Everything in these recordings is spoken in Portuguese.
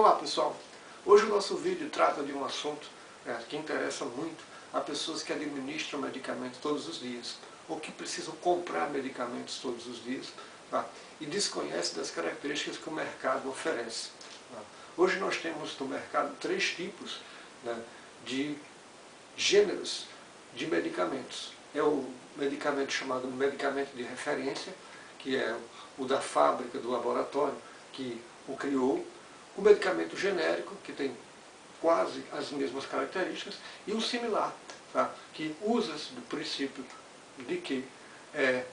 Olá pessoal, hoje o nosso vídeo trata de um assunto que interessa muito a pessoas que administram medicamentos todos os dias, ou que precisam comprar medicamentos todos os dias, tá? E desconhecem das características que o mercado oferece. Tá? Hoje nós temos no mercado 3 tipos, né, de gêneros de medicamentos. É o medicamento chamado medicamento de referência, que é o da fábrica, do laboratório, que o criou. O medicamento genérico, que tem quase as mesmas características, e o similar, tá? Que usa-se do princípio de que é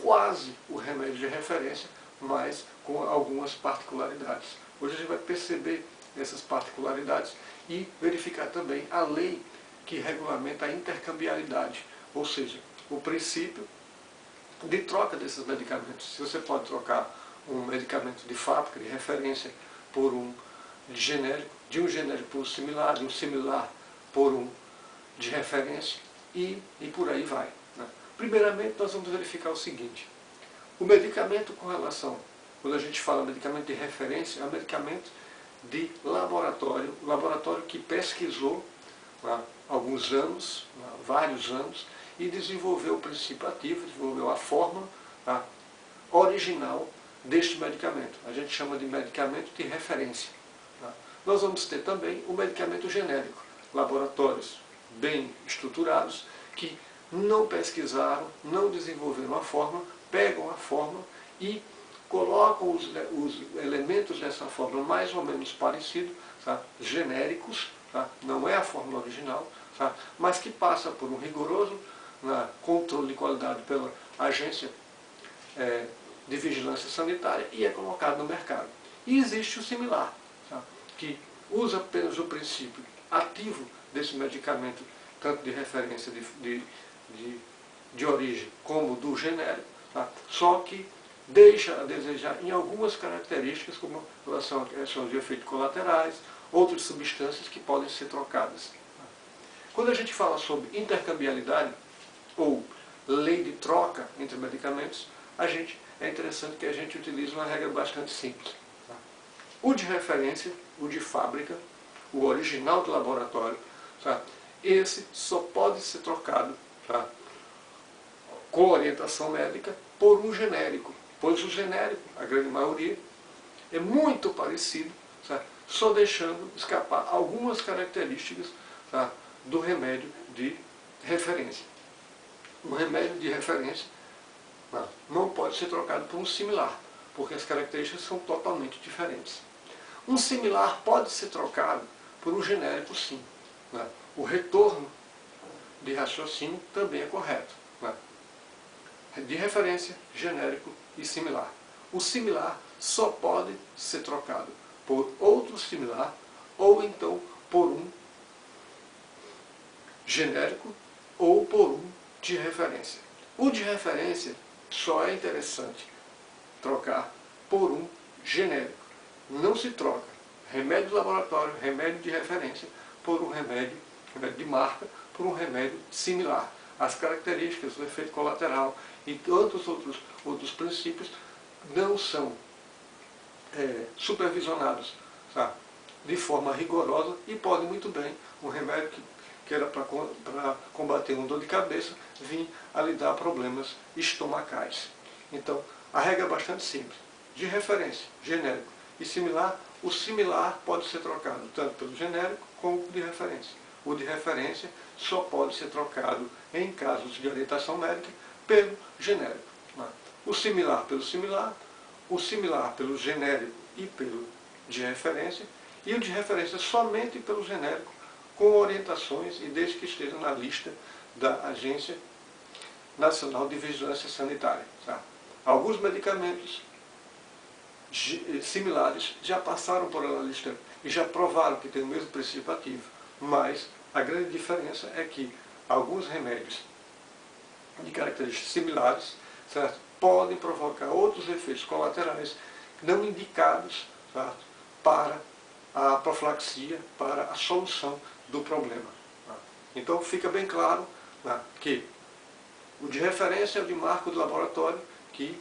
quase o remédio de referência, mas com algumas particularidades. Hoje a gente vai perceber essas particularidades e verificar também a lei que regulamenta a intercambiabilidade, ou seja, o princípio de troca desses medicamentos. Se você pode trocar um medicamento de fábrica, de referência, por um genérico, de um genérico por um similar, de um similar por um de referência, e por aí vai. Né? Primeiramente, nós vamos verificar o seguinte: o medicamento com relação, quando a gente fala medicamento de referência, é um medicamento de laboratório, laboratório que pesquisou há alguns anos, vários anos, e desenvolveu o princípio ativo, desenvolveu a fórmula original deste medicamento. A gente chama de medicamento de referência. Tá? Nós vamos ter também o medicamento genérico, laboratórios bem estruturados, que não pesquisaram, não desenvolveram a fórmula, pegam a fórmula e colocam os elementos dessa fórmula mais ou menos parecidos, tá? Genéricos, tá? Não é a fórmula original, tá? Mas que passa por um rigoroso controle de qualidade pela agência de vigilância sanitária e é colocado no mercado. E existe o similar, tá? Que usa apenas o princípio ativo desse medicamento, tanto de referência de origem como do genérico, tá? Só que deixa a desejar em algumas características, como relação a questões de efeitos colaterais, outras substâncias que podem ser trocadas. Quando a gente fala sobre intercambiabilidade, ou lei de troca entre medicamentos, é interessante que a gente utilize uma regra bastante simples. Tá? O de referência, o de fábrica, o original do laboratório, tá? Esse só pode ser trocado, tá? Com orientação médica por um genérico, pois o genérico, a grande maioria, é muito parecido, tá? Só deixando escapar algumas características, tá? Do remédio de referência. O remédio de referência não pode ser trocado por um similar, porque as características são totalmente diferentes. Um similar pode ser trocado por um genérico, sim. Né? O retorno de raciocínio também é correto. Né? De referência, genérico e similar. O similar só pode ser trocado por outro similar ou então por um genérico ou por um de referência. O de referência só é interessante trocar por um genérico. Não se troca remédio de laboratório, remédio de referência, por um remédio de marca, por um remédio similar. As características, o efeito colateral e tantos outros princípios não são supervisionados, tá? De forma rigorosa, e pode muito bem um remédio que era para combater uma dor de cabeça, vir a lhe dar problemas estomacais. Então, a regra é bastante simples. De referência, genérico e similar, o similar pode ser trocado tanto pelo genérico como de referência. O de referência só pode ser trocado em casos de orientação médica pelo genérico. O similar pelo genérico e pelo de referência, e o de referência somente pelo genérico, com orientações e desde que esteja na lista da Agência Nacional de Vigilância Sanitária. Tá? Alguns medicamentos similares já passaram por ela lista e já provaram que tem o mesmo princípio ativo, mas a grande diferença é que alguns remédios de características similares, certo, podem provocar outros efeitos colaterais não indicados, certo, para a profilaxia, para a solução do problema. Então fica bem claro que o de referência é o de marca do laboratório, que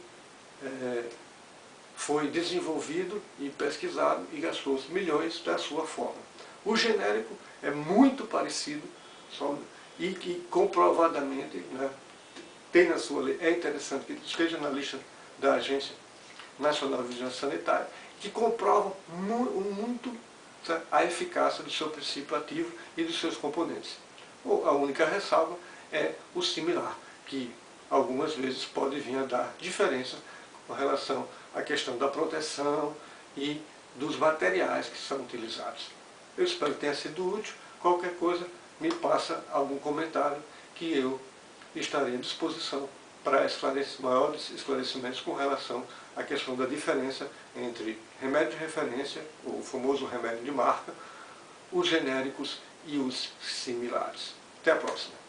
foi desenvolvido e pesquisado e gastou milhões da sua forma. O genérico é muito parecido e que comprovadamente, né, tem na sua lei, é interessante que esteja na lista da Agência Nacional de Vigilância Sanitária, que comprova muito a eficácia do seu princípio ativo e dos seus componentes. A única ressalva é o similar, que algumas vezes pode vir a dar diferença com relação à questão da proteção e dos materiais que são utilizados. Eu espero que tenha sido útil. Qualquer coisa, me passa algum comentário que eu estarei à disposição para maiores esclarecimentos com relação à questão da diferença entre remédio de referência, o famoso remédio de marca, os genéricos e os similares. Até a próxima.